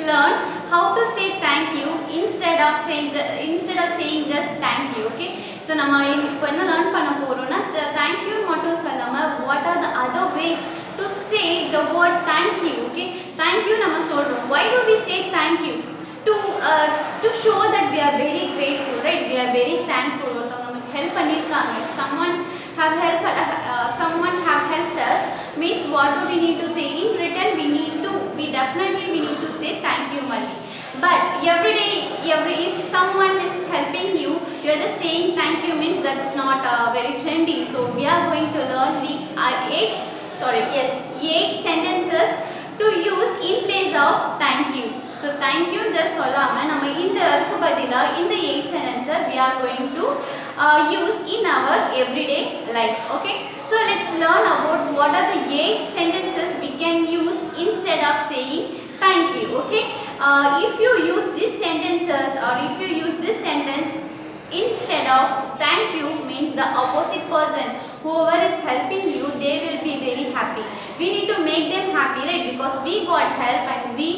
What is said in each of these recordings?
learn how to say thank you instead of saying just thank you. Okay, so நம்ம இப்போ என்ன learn பண்ண போறோம்னா thank you மட்டும் சொல்லாம what are the other ways to say the word thank you. Okay, thank you நம்ம சொல்றோம். Why do we say thank you? To show that we are very grateful, right? We are very thankful. ஒருத்தவங்க நமக்கு help பண்ணிருக்காங்க. Someone have helped us means what do we need to say in return? We definitely need to say thank you Malli. But every day if someone is helping you, you are just saying thank you means that's not very trendy. So we are going to learn the 8 sentences to use in place of thank you. So thank you just சொல்லாம நம்ம இந்த அதுக்கு பதிலா இந்த 8 sentences we are going to use in our everyday life. Okay, so let's learn about what are the 8 sentences we can use instead of saying thank you. Okay, if you use these sentences or if you use this sentence instead of thank you means the opposite person, whoever is helping you, they will be very happy. We need to make them happy, right? Because we got help and we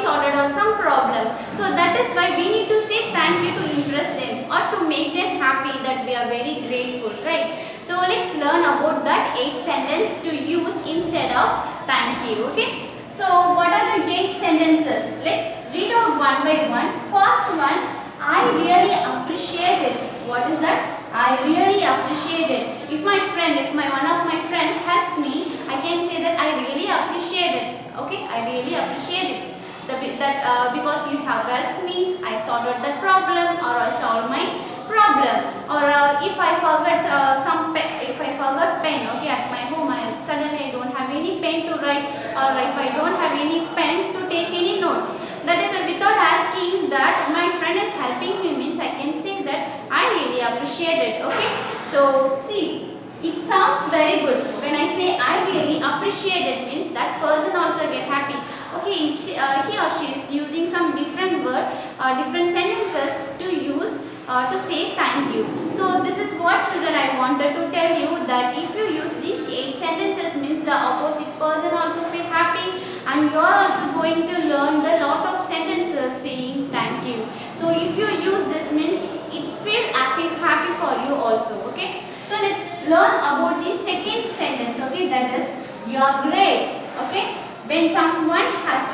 sorted out some problem. So that is why we need to say thank you to impress them or to make them happy that we are very grateful, right? So let's learn about that 8 sentence to use instead of thank you. Okay, so what are the 8 sentences? Let's read out one by one. First one, I really appreciate it. What is that? I really appreciate it. If one of my friend helped me, I can say that I really appreciate it. Okay, I really appreciate it. Because you have helped me, I sorted that problem or I solved my problem. Or if I forgot pen, okay, at my home, suddenly I don't have any pen to write, or if I don't have any pen to take any notes. That is why without asking that my friend is helping me means I can say that I really appreciate it. Okay, so see, it sounds very good. When I say I really appreciate it means that person also get happy. Okay, he or she is using some different word or different sentences to use to say thank you. So this is what children I wanted to tell you, that if you use these 8 sentences means the opposite person also feel happy and you are also going to learn the lot of sentences saying thank you. So if you use this means it feel happy for you also. Okay, so let's learn about the second sentence. Okay, that is you are great. Okay, when someone has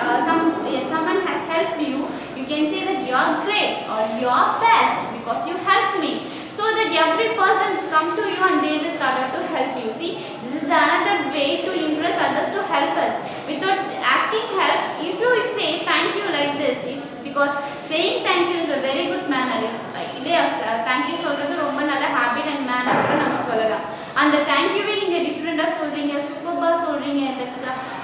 helped you, you can say that you are great or you are best because you helped me. So that every person come to you and they will start to help you. See, this is another way to impress others to help us without asking help. If you say thank you like this, because saying thank you is a very good manner. Thank you சொல்றது ரொம்ப நல்ல habit and manner கூட நம்ம சொல்லலாம். And the thank you வே நீங்க டிஃபரண்டா சொல்றீங்க, சூப்பர்பா சொல்றீங்க, that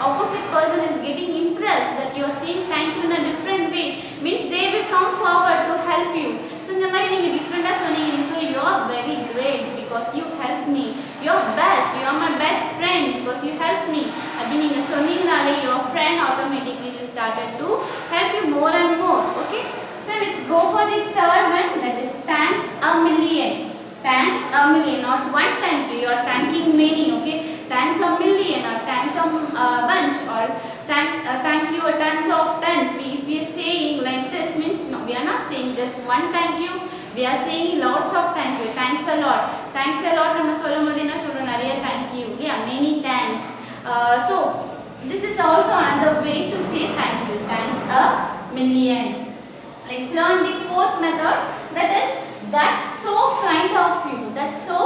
opposite person is getting impressed that you are saying thank you in a different way means they will come forward to help you. So இந்த மாதிரி நீங்க டிஃபரண்டா சொன்னீங்க, so you are very great because you helped me, you are best, you are my best friend because you helped me. அப்படி நீங்க சொன்னீங்கனாலே your friend automatically will started to help you more and more. Okay, so let's go for the third one, that is thanks a million. Thanks a million, not one thank you, you are thanking many. Okay, thanks a million or thanks a bunch or thank you a tons of tons. If we are saying like this means no, we are not saying just one thank you, we are saying lots of thank you. Thanks a lot நம்ம சொல்லும்போது என்ன சொல்றோம், நிறைய thank you, yeah, many thanks. So this is also another way to say thank you, thanks a million. Let's learn the fourth method, that is that's so kind of you. That's so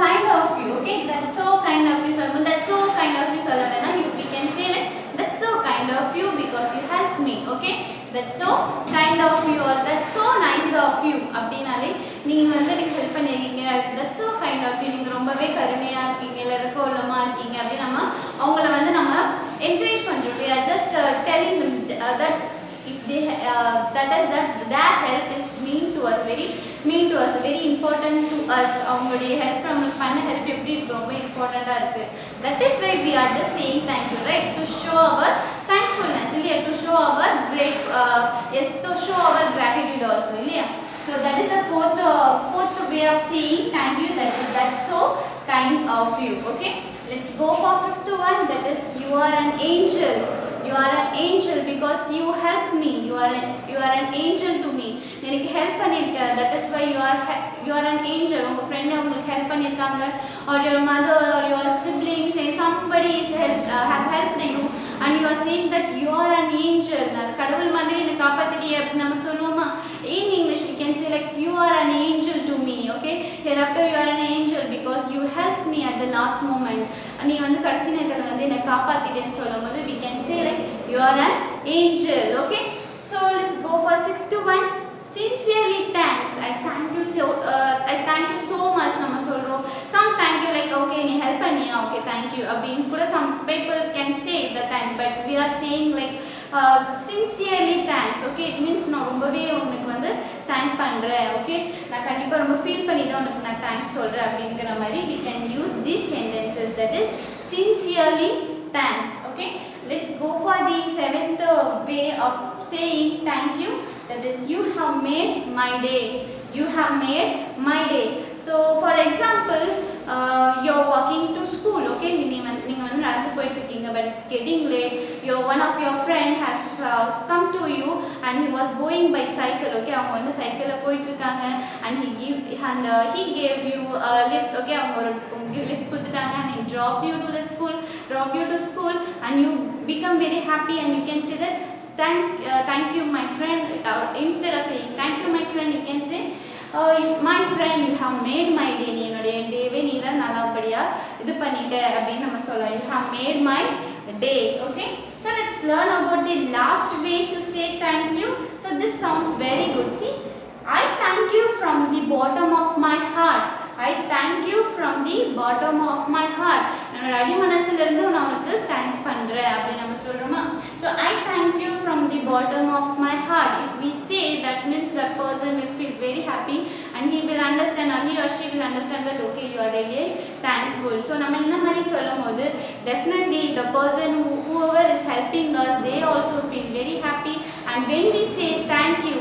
kind of you. Okay, that's so kind of you. So that's so kind of you solana we can say like that's so kind of you because you helped me. Okay, that's so kind of you or that's so nice of you. அப்படினாலே நீங்க வந்து எனக்கு help பண்ணிருக்கீங்க, that's so kind of you, நீங்க ரொம்பவே கருணையா இருக்கீங்க, எல்லாருக்கும் உள்ளமா இருக்கீங்க அப்படி நம்ம அவங்கள வந்து நம்ம என்கரேஜ் பண்றோம். We are just telling that if they that their help is mean to us, very important to us. அவங்களுடைய help நமக்கு பண்ண help எப்படி இருக்கு, ரொம்ப இம்பார்ட்டண்டா இருக்கு. That is why we are just saying thank you, right? To show our thankfulness, இல்லையா? To show our to show our gratitude also, இல்லையா? So that is the fourth way of saying thank you, that is that's so kind of you. Okay, let's go for fifth one, that is you are an angel. You are an angel because because you helped me. You are an angel to me. எனக்கு help பண்ணிருக்க. That is why you are an angel. உங்க friend உங்களுக்கு help பண்ணிருக்காங்க, or your mother or your siblings, and somebody has helped you, and you are saying that you are an angel. கடவுள் மாதிரி என்ன காப்பாத்திட்டியே அப்படி நம்ம சொல்லுவோமா? In English we can say like you are an angel to me. Okay, hereafter you are an angel because you helped me at the last moment. நீ வந்து கடைசி நேரத்துல வந்து என்ன காப்பாத்திட்டேன்னு சொல்லும்போது we can say like you are an angel. Okay, so let's go for sixth one. Sincerely thanks. I thank you so much நம்ம சொல்றோம். Some thank you like okay நீ help பண்ணியா, okay thank you அப்படின்னு கூட some people can say the thank, but we are saying like sincerely thanks. Okay, it means நான் ரொம்பவே உனக்கு வந்து thank பண்றேன். Okay, நான் கண்டிப்பா ரொம்ப ஃபீல் பண்ணி தான் உனக்கு நான் thanks சொல்றேன் அப்படிங்கற மாதிரி we can use these sentences, that is sincerely thanks. Okay, let's go for the seventh way of saying thank you, that is you have made my day. You have made my day. So for example, you're walking to school. Okay, நீங்க வந்து நடந்து போயிட்டு இருக்கீங்க, but it's getting late. One of your friend has come to you and he was going by cycle. Okay, அவங்க வந்து சைக்கிள்ல போயிட்டு இருக்காங்க and he gave you a lift. Okay, அவங்க ஒரு lift கொடுத்துட்டாங்க and he drop you to school and you become very happy and you can say that thank you my friend. Instead of saying thank you my friend, you can say my friend, you have made my day. நீ என்னோட டேவே நீ தான் நல்லபடியா இது பண்ணிட்ட அப்படின்னு நம்ம சொல்லலாம். You have made my day. Okay, so let's learn about the last way to say thank you. So this sounds very good. See, I thank you from the bottom of my heart. I thank you from the bottom of my heart. என்னோட அடிமனசுல இருந்து நான் உனக்கு thank பண்றேன் அப்படி நம்ம சொல்றோமா? So I thank you from the bottom of my heart. If we say, that means that person will feel very happy and he will understand, or he or she will understand that okay you are really thankful. So நம்ம இந்த மாதிரி சொல்லும்போது definitely the person whoever is helping us, they also feel very happy. And when we say thank you,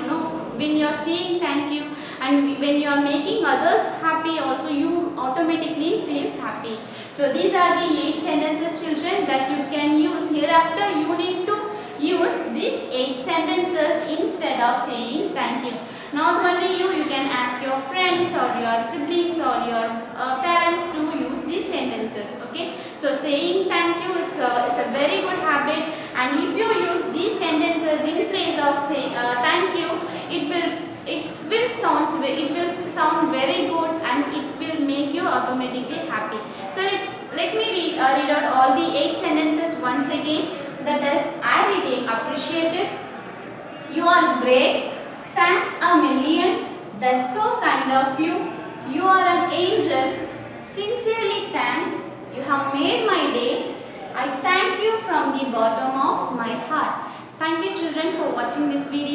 when you are saying thank you and when you are making others happy also, you automatically feel happy. So these are the 8 sentences, children, that you can use. Hereafter you need to use these 8 sentences instead of saying thank you. Not only you can ask your friends or your siblings or your parents to use these sentences. Okay, so saying thank you is a very good habit, and if you use these sentences in place of saying thank you, it will sound very good and it will make you automatically happy. So let me read out all the 8 sentences once again. That is, I really appreciate it. You are great. Thanks a million. That's so kind of you. You are an angel. Sincerely thanks. You have made my day. I thank you from the bottom of my heart. Thank you, children, for watching this video.